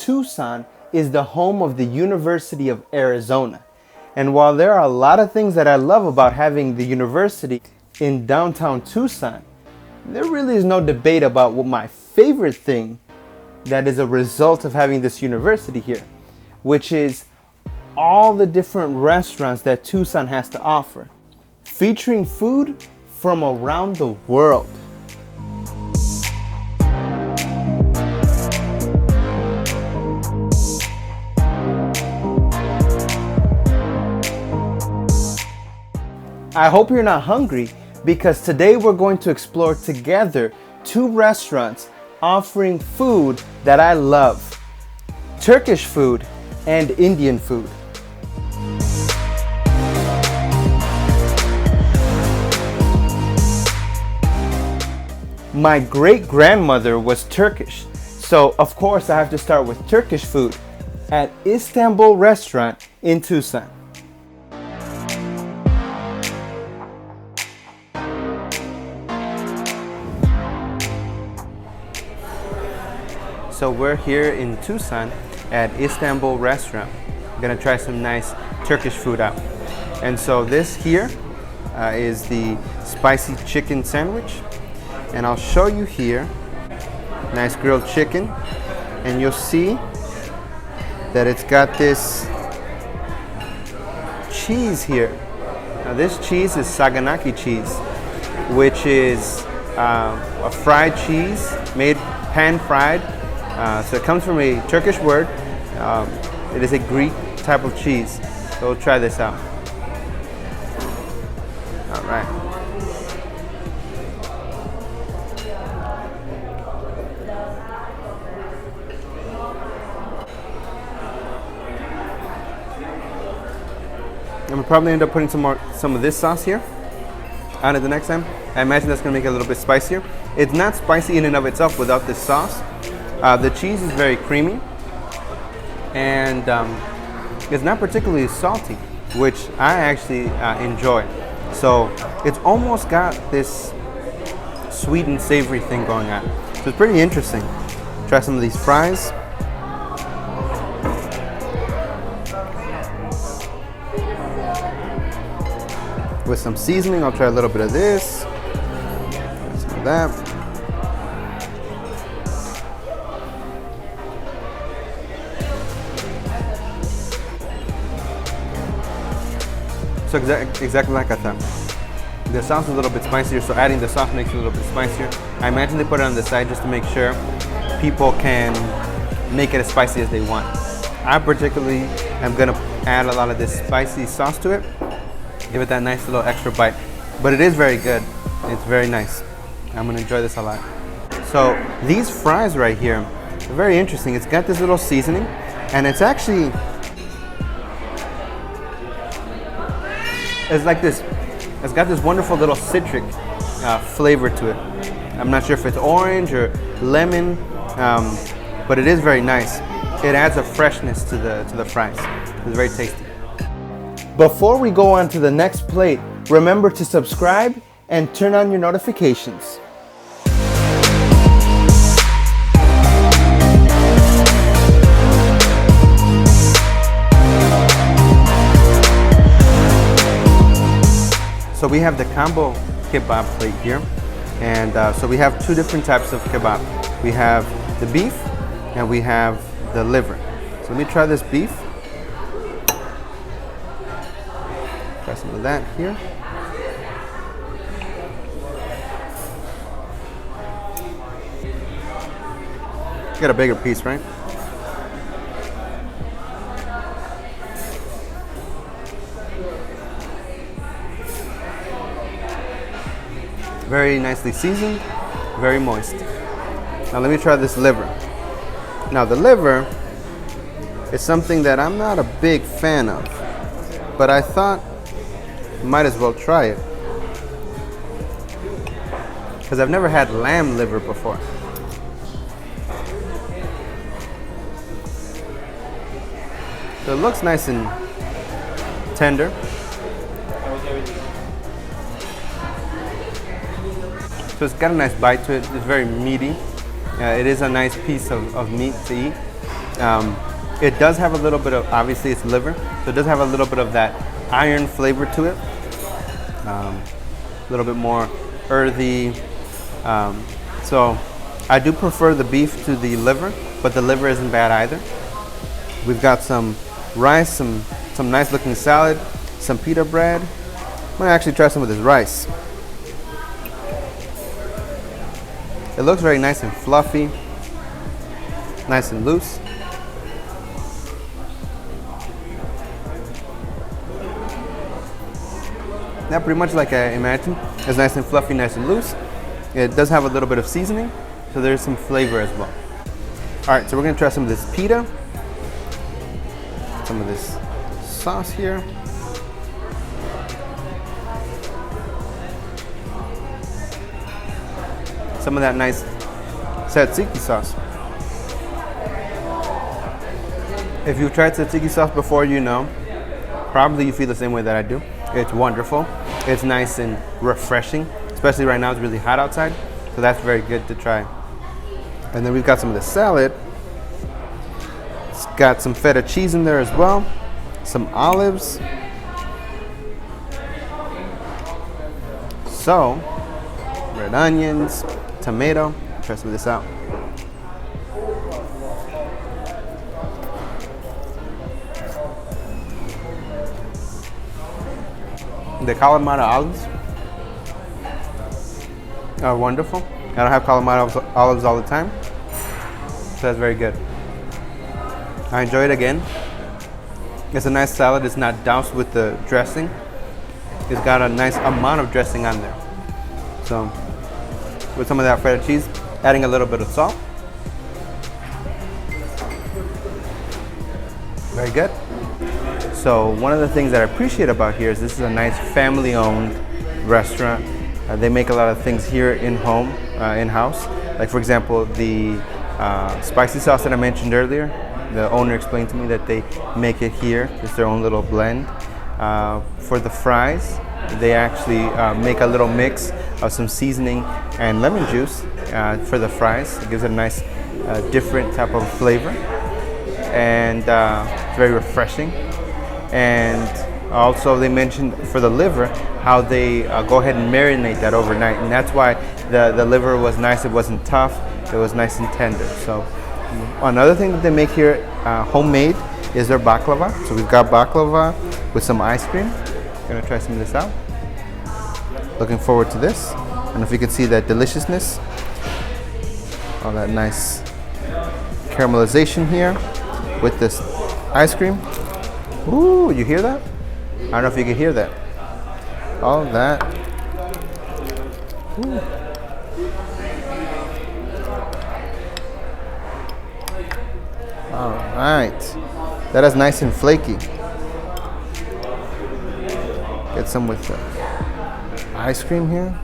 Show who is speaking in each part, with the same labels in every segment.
Speaker 1: Tucson is the home of the University of Arizona. And while there are a lot of things that I love about having the university in downtown Tucson, there really is no debate about what my favorite thing that is a result of having this university here, which is all the different restaurants that Tucson has to offer, featuring food from around the world. I hope you're not hungry, because today we're going to explore together 2 restaurants offering food that I love: Turkish food and Indian food. My great-grandmother was Turkish, so of course I have to start with Turkish food at Istanbul restaurant in Tucson. So we're here in Tucson at Istanbul restaurant. I'm gonna try some nice Turkish food out. And so this here is the spicy chicken sandwich. And I'll show you here, nice grilled chicken. And you'll see that it's got this cheese here. Now this cheese is Saganaki cheese, which is a fried cheese made pan-fried. So it comes from a Turkish word. It is a Greek type of cheese. So we'll try this out. All right. I'm gonna probably end up putting some of this sauce here on it the next time. I imagine that's gonna make it a little bit spicier. It's not spicy in and of itself without this sauce. The cheese is very creamy, and it's not particularly salty, which I actually enjoy. So it's almost got this sweet and savory thing going on. So it's pretty interesting. Try some of these fries. With some seasoning, I'll try a little bit of this, some of that. So exactly like I thought. The sauce is a little bit spicier, so adding the sauce makes it a little bit spicier. I imagine they put it on the side just to make sure people can make it as spicy as they want. I particularly am gonna add a lot of this spicy sauce to it, give it that nice little extra bite. But it is very good. It's very nice. I'm gonna enjoy this a lot. So these fries right here are very interesting. It's got this little seasoning, and it's actually, it's like this, it's got this wonderful little citric flavor to it. I'm not sure if it's orange or lemon, but it is very nice. It adds a freshness to the fries. It's very tasty. Before we go on to the next plate, remember to subscribe and turn on your notifications. So we have the combo kebab plate here, and so we have 2 different types of kebab. We have the beef and we have the liver. So let me try this beef. Try some of that here. Get a bigger piece, right? Very nicely seasoned, very moist. Now let me try this liver. Now the liver is something that I'm not a big fan of, but I thought might as well try it, because I've never had lamb liver before. So it looks nice and tender. So it's got a nice bite to it. It's very meaty. It is a nice piece of meat to eat. It does have a little bit of, obviously it's liver, so it does have a little bit of that iron flavor to it. A little bit more earthy. So I do prefer the beef to the liver, but the liver isn't bad either. We've got some rice, some nice looking salad, some pita bread. I'm gonna actually try some of this rice. It looks very nice and fluffy, nice and loose. Yeah, pretty much like I imagined. It's nice and fluffy, nice and loose. It does have a little bit of seasoning, so there's some flavor as well. All right, so we're gonna try some of this pita, some of this sauce here. Some of that nice tzatziki sauce. If you've tried tzatziki sauce before, you know, probably you feel the same way that I do. It's wonderful. It's nice and refreshing, especially right now it's really hot outside, so that's very good to try. And then we've got some of the salad. It's got some feta cheese in there as well, some olives. So, red onions, tomato. Try some of this out. The Kalamata olives are wonderful. I don't have Kalamata olives all the time, so that's very good. I enjoy it again. It's a nice salad. It's not doused with the dressing. It's got a nice amount of dressing on there. So with some of that feta cheese, adding a little bit of salt. Very good. So one of the things that I appreciate about here is this is a nice family-owned restaurant. They make a lot of things here in-house. Like for example, the spicy sauce that I mentioned earlier. The owner explained to me that they make it here. It's their own little blend. For the fries, they actually make a little mix of some seasoning and lemon juice for the fries. It gives it a nice different type of flavor, and it's very refreshing. And also they mentioned for the liver how they go ahead and marinate that overnight, and that's why the liver was nice. It wasn't tough, it was nice and tender. So another thing that they make here homemade is their baklava. So we've got baklava with some ice cream. Gonna try some of this out. Looking forward to this. I don't know if you can see that deliciousness, all that nice caramelization here with this ice cream. Ooh, you hear that? I don't know if you can hear that. All that. Ooh. All right. That is nice and flaky. Get some with the ice cream here.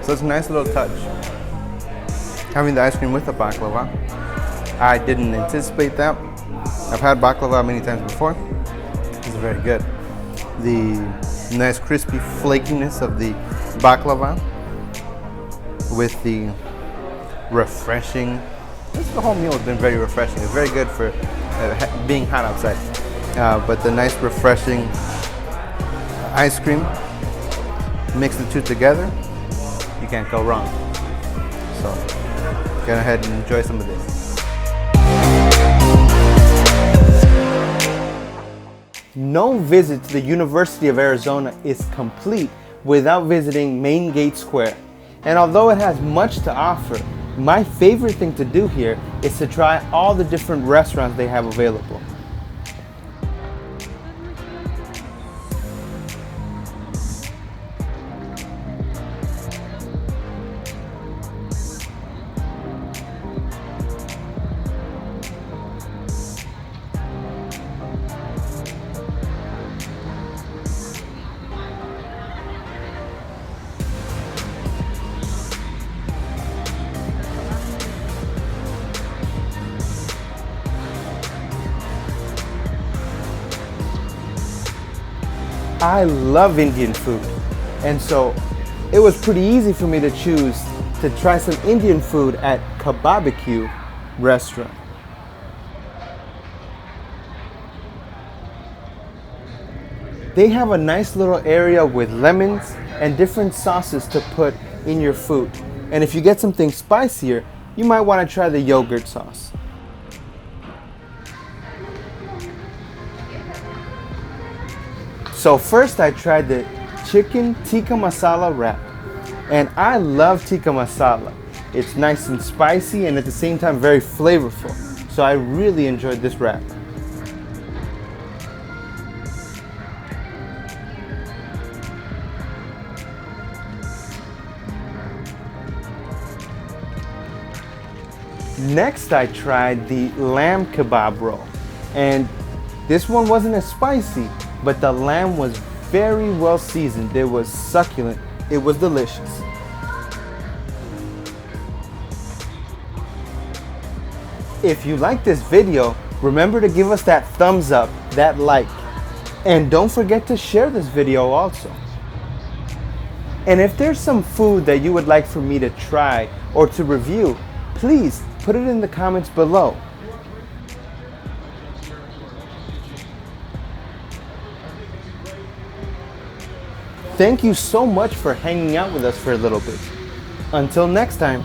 Speaker 1: So it's a nice little touch. Having the ice cream with the baklava. I didn't anticipate that. I've had baklava many times before. It's very good. The nice crispy flakiness of the baklava with the refreshing. The whole meal has been very refreshing. It's very good for being hot outside. But the nice refreshing ice cream, mix the two together, you can't go wrong. So go ahead and enjoy some of this. No visit to the University of Arizona is complete without visiting Main Gate Square. And although it has much to offer, my favorite thing to do here is to try all the different restaurants they have available. I love Indian food. And so it was pretty easy for me to choose to try some Indian food at Kababeque restaurant. They have a nice little area with lemons and different sauces to put in your food. And if you get something spicier, you might want to try the yogurt sauce. So first I tried the chicken tikka masala wrap. And I love tikka masala. It's nice and spicy and at the same time very flavorful. So I really enjoyed this wrap. Next I tried the lamb kebab roll. And this one wasn't as spicy, but the lamb was very well seasoned. It was succulent. It was delicious. If you like this video, remember to give us that thumbs up, that like. And don't forget to share this video also. And if there's some food that you would like for me to try or to review, please put it in the comments below. Thank you so much for hanging out with us for a little bit. Until next time.